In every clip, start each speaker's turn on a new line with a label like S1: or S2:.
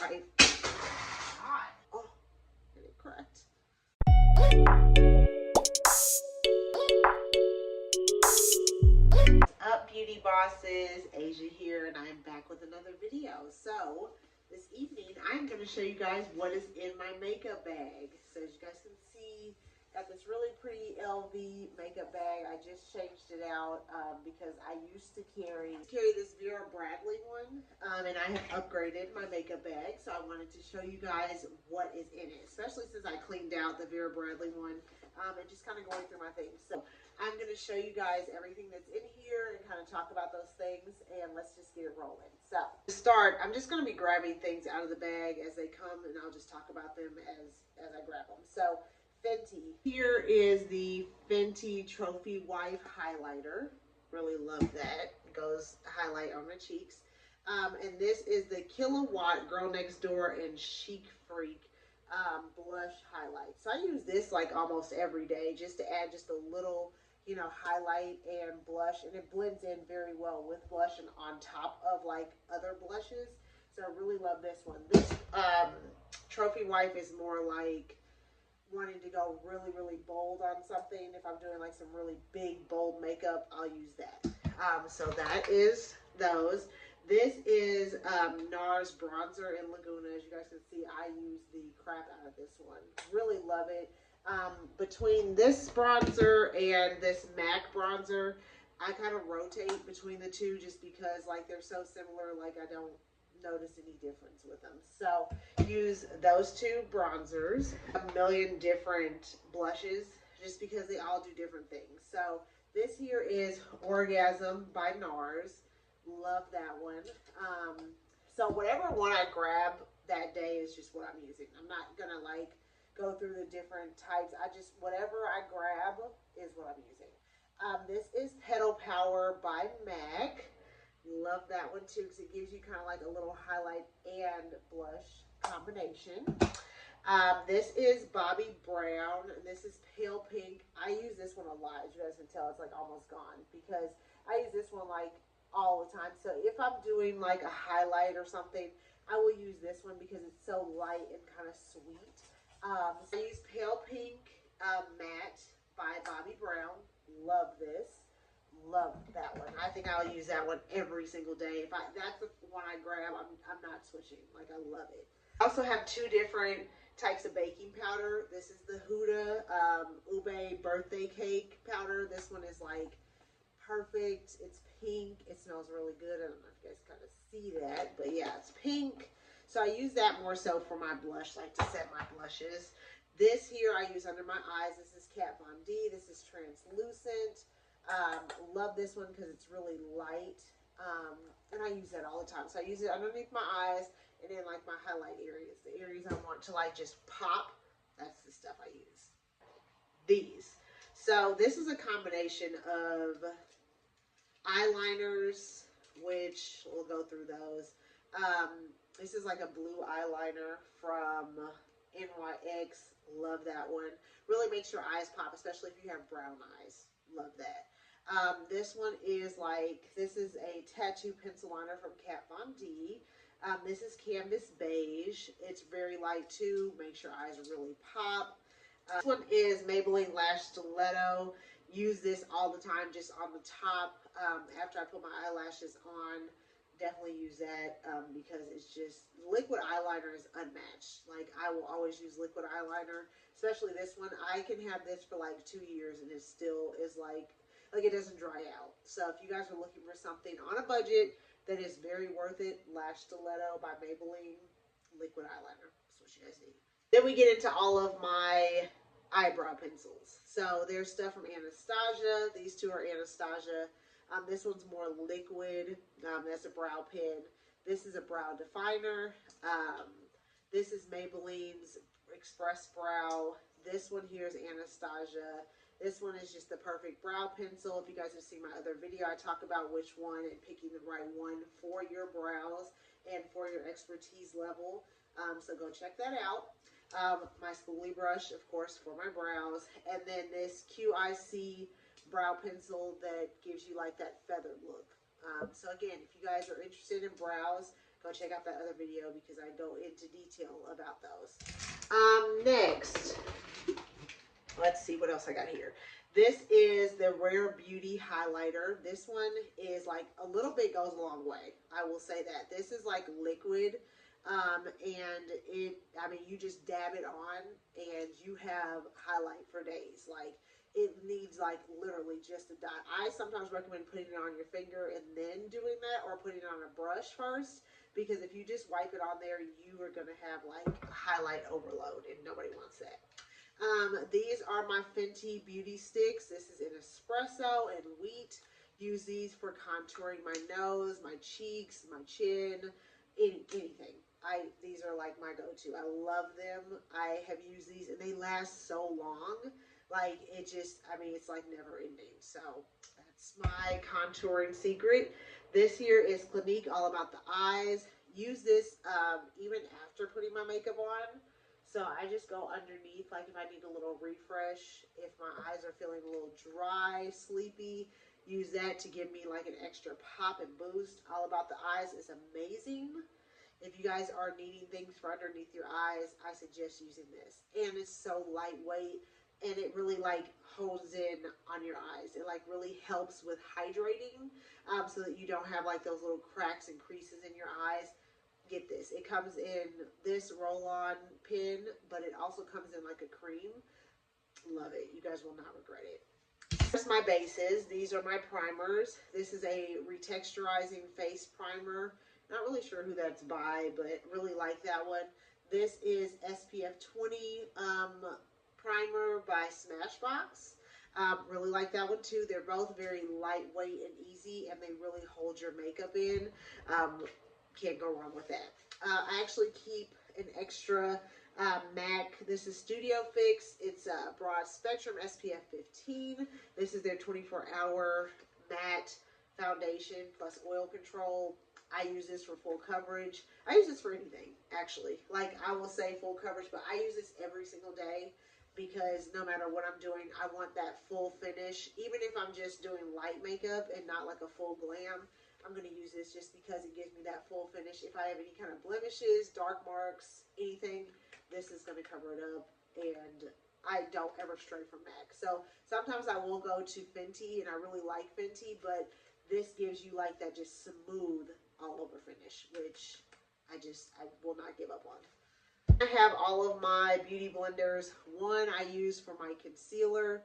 S1: right. Oh, and it cracked. What's up, beauty bosses? Asia here, and I'm back with another video. So this evening I'm going to show you guys what is in my makeup bag. So as you guys can see, got this really pretty LV makeup bag. I just changed it out because I used to carry this Vera Bradley one, and I have upgraded my makeup bag. So I wanted to show you guys what is in it, especially since I cleaned out the Vera Bradley one and just kind of going through my things. So I'm going to show you guys everything that's in here and kind of talk about those things, and let's just get it rolling. So to start, I'm just going to be grabbing things out of the bag as they come, and I'll just talk about them as I grab them. So Fenty. Here is the Fenty Trophy Wife Highlighter. Really love that. It goes highlight on my cheeks. And this is the Kilowatt Girl Next Door and Chic Freak blush highlight. So I use this like almost every day just to add just a little, you know, highlight and blush, and it blends in very well with blush and on top of like other blushes. So I really love this one. This Trophy Wife is more like wanting to go really bold on something. If I'm doing like some really big bold makeup, I'll use that. So that is those. This is NARS bronzer in Laguna. As you guys can see, I use the crap out of this one. Really love it. Between this bronzer and this MAC bronzer, I kind of rotate between the two just because like they're so similar, like I don't notice any difference with them. So use those two bronzers. A million different blushes just because they all do different things. So this here is Orgasm by NARS. Love that one. So whatever one I grab that day is just what I'm using. I'm not gonna like go through the different types. I just, whatever I grab is what I'm using. This is Petal Power by MAC. Love that one too because it gives you kind of like a little highlight and blush combination. This is Bobbi Brown, and this is Pale Pink. I use this one a lot. As you guys can tell, it's like almost gone because I use this one like all the time. So if I'm doing like a highlight or something, I will use this one because it's so light and kind of sweet. So I use Pale Pink Matte by Bobbi Brown. Love this. Love that one. I think I'll use that one every single day. That's the one I grab, I'm not switching. Like, I love it. I also have two different types of baking powder. This is the Huda Ube birthday cake powder. This one is like perfect. It's pink. It smells really good. I don't know if you guys kind of see that, but yeah, it's pink. So I use that more so for my blush, like to set my blushes. This here I use under my eyes. This is Kat Von D. This is translucent. Love this one because it's really light, and I use that all the time. So I use it underneath my eyes and then like my highlight areas, the areas I want to like just pop. That's the stuff I use. These. So this is a combination of eyeliners, which we'll go through those. This is like a blue eyeliner from NYX. Love that one. Really makes your eyes pop, especially if you have brown eyes. Love that. This one is like, this is a tattoo pencil liner from Kat Von D. This is Canvas Beige. It's very light too. Makes your eyes really pop. This one is Maybelline Lash Stiletto. Use this all the time, just on the top. After I put my eyelashes on, definitely use that because it's just, liquid eyeliner is unmatched. Like, I will always use liquid eyeliner, especially this one. I can have this for like 2 years and it still is like it doesn't dry out. So if you guys are looking for something on a budget that is very worth it, Lash Stiletto by Maybelline, liquid eyeliner. That's what you guys need. Then we get into all of my eyebrow pencils. So there's stuff from Anastasia. These two are Anastasia. This one's more liquid. That's a brow pen. This is a brow definer. This is Maybelline's Express Brow. This one here is Anastasia. This one is just the perfect brow pencil. If you guys have seen my other video, I talk about which one and picking the right one for your brows and for your expertise level. So go check that out. My spoolie brush, of course, for my brows. And then this QIC brow pencil that gives you like that feathered look. So again, if you guys are interested in brows, go check out that other video because I go into detail about those. Next, let's see what else I got here. This is the Rare Beauty highlighter. This one is like a little bit goes a long way. I will say that. This is like liquid. And I mean, you just dab it on and you have highlight for days. Like, it needs like literally just a dot. I sometimes recommend putting it on your finger and then doing that, or putting it on a brush first, because if you just wipe it on there, you are going to have like highlight overload and nobody wants that. These are my Fenty beauty sticks. This is in espresso and wheat. Use these for contouring my nose, my cheeks, my chin, anything. These are like my go-to. I love them. I have used these and they last so long. Like, it just, I mean, it's like never ending. So that's my contouring secret. This here is Clinique, all about the eyes. Use this even after putting my makeup on. So I just go underneath, like if I need a little refresh, if my eyes are feeling a little dry, sleepy, use that to give me like an extra pop and boost. All about the eyes is amazing. If you guys are needing things for underneath your eyes, I suggest using this. And it's so lightweight, and it really like holds in on your eyes. It like really helps with hydrating, so that you don't have like those little cracks and creases in your eyes. Get this. It comes in this roll-on pin, but it also comes in like a cream. Love it. You guys will not regret it. Here's my bases. These are my primers. This is a retexturizing face primer. Not really sure who that's by, but really like that one. This is SPF 20 primer by Smashbox. Really like that one too. They're both very lightweight and easy, and they really hold your makeup in. Can't go wrong with that. I actually keep an extra MAC. This is Studio Fix. It's a broad spectrum SPF 15. This is their 24-hour matte foundation plus oil control. I use this for full coverage. I use this for anything, actually. Like, I will say full coverage, but I use this every single day because no matter what I'm doing, I want that full finish. Even if I'm just doing light makeup and not like a full glam, I'm going to use this just because it gives me that full finish. If I have any kind of blemishes, dark marks, anything, this is going to cover it up. And I don't ever stray from MAC. So sometimes I will go to Fenty, and I really like Fenty, but this gives you like that just smooth all over finish, which I will not give up on. I have all of my beauty blenders. One I use for my concealer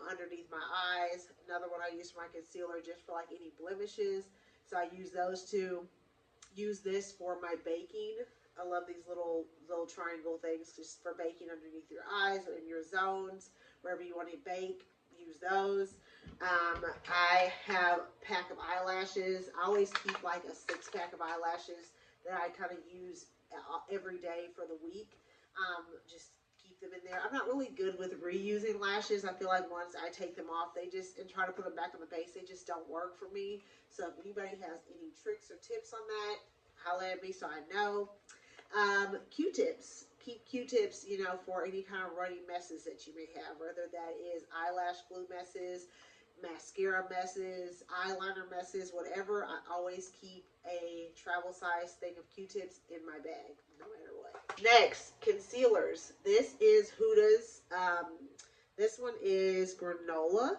S1: underneath my eyes. Another one I use for my concealer just for like any blemishes. So I use those two. Use this for my baking. I love these little triangle things just for baking underneath your eyes or in your zones, wherever you want to bake. Use those. I have a pack of eyelashes. I always keep like a 6-pack of eyelashes that I kind of use every day for the week. Just keep them in there. I'm not really good with reusing lashes. I feel like once I take them off, and try to put them back on the base, they just don't work for me. So if anybody has any tricks or tips on that, holla at me so I know. Q-tips. Keep Q-tips, for any kind of runny messes that you may have, whether that is eyelash glue messes, mascara messes, eyeliner messes, whatever. I always keep a travel size thing of Q-tips in my bag, no matter what. Next, concealers. This is Huda's. This one is Granola.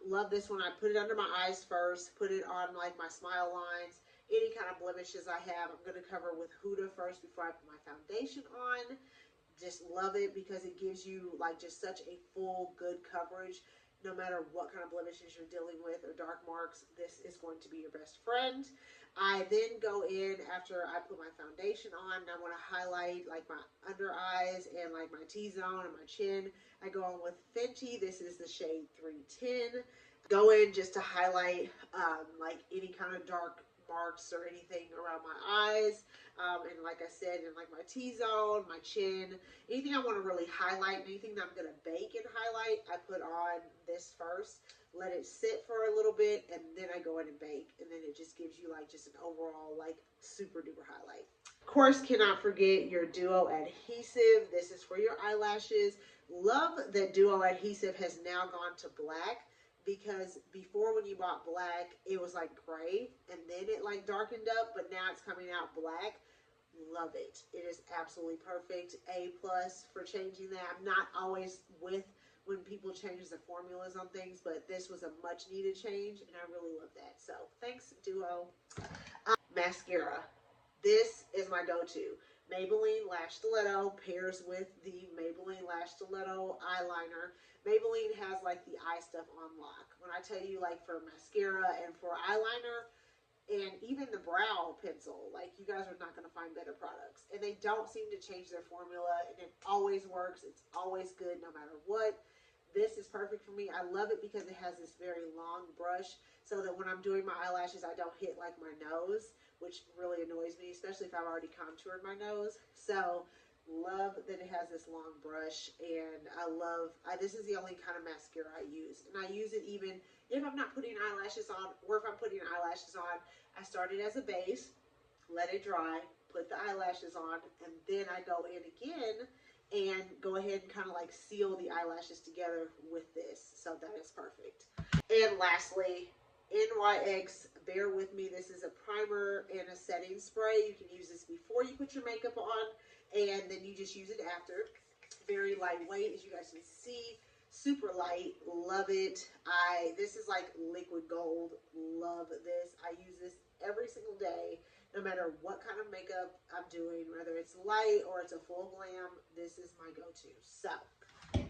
S1: Love this one. I put it under my eyes first, put it on like my smile lines. Any kind of blemishes I have, I'm going to cover with Huda first before I put my foundation on. Just love it because it gives you like just such a full, good coverage. No matter what kind of blemishes you're dealing with or dark marks, this is going to be your best friend. I then go in after I put my foundation on, and I want to highlight like my under eyes and like my T-zone and my chin. I go on with Fenty. This is the shade 310. Go in just to highlight like any kind of dark marks or anything around my eyes, and like I said, in like my T-zone, my chin, anything I want to really highlight, anything that I'm going to bake and highlight, I put on this first, let it sit for a little bit, and then I go in and bake, and then it just gives you like just an overall like super duper highlight. Of course, cannot forget your Duo adhesive. This is for your eyelashes. Love that Duo adhesive has now gone to black. because before when you bought black, it was like gray and then it like darkened up, but now it's coming out black. Love it. It is absolutely perfect. A plus for changing that. I'm not always with when people change the formulas on things, but this was a much needed change and I really love that. So thanks, Duo. Mascara. This is my go-to. Maybelline Lash Stiletto pairs with the Maybelline Lash Stiletto eyeliner. Maybelline has like the eye stuff on lock. When I tell you, like for mascara and for eyeliner and even the brow pencil, like you guys are not going to find better products. And they don't seem to change their formula, and it always works. It's always good no matter what. This is perfect for me. I love it because it has this very long brush so that when I'm doing my eyelashes, I don't hit like my nose, which really annoys me, especially if I've already contoured my nose. So love that it has this long brush, and this is the only kind of mascara I use. And I use it even if I'm not putting eyelashes on, or if I'm putting eyelashes on, I start it as a base, let it dry, put the eyelashes on, and then I go in again and go ahead and kind of like seal the eyelashes together with this. So that is perfect. And lastly, NYX, bear with me. This is a primer and a setting spray. You can use this before you put your makeup on, and then you just use it after. Very lightweight, as you guys can see. Super light. Love it. This is like liquid gold. Love this. I use this every single day, no matter what kind of makeup I'm doing, whether it's light or it's a full glam. This is my go-to. So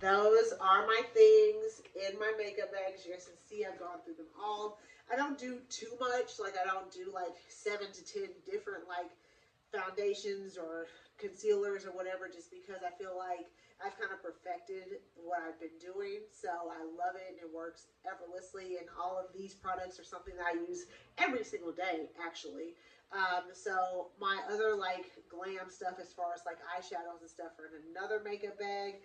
S1: those are my things in my makeup bag. As you guys can see, I've gone through them all. I don't do too much. Like I don't do like 7 to 10 different like foundations or concealers or whatever, just because I feel like I've kind of perfected what I've been doing. So I love it and it works effortlessly. And all of these products are something that I use every single day, actually. So my other like glam stuff, as far as like eyeshadows and stuff, are in another makeup bag.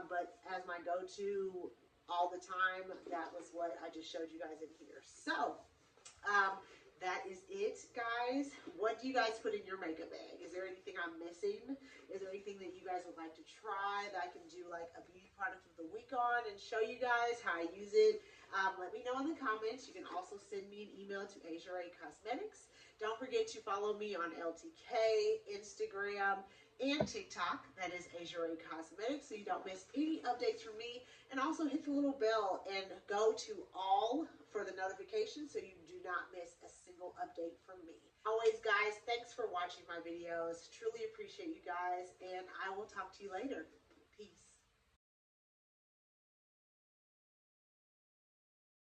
S1: But as my go-to all the time, that was what I just showed you guys in here. So that is it, guys. What do you guys put in your makeup bag? Is there anything I'm missing? Is there anything that you guys would like to try that I can do like a beauty product of the week on and show you guys how I use it? Let me know in the comments. You can also send me an email to Asia Ray Cosmetics. Don't forget to follow me on LTK, Instagram, and TikTok. That is Asia Ray Cosmetics, so you don't miss any updates from me. And also hit the little bell and go to all for the notifications so you do not miss a single update from me. Always, guys, thanks for watching my videos. Truly appreciate you guys, and I will talk to you later. Peace.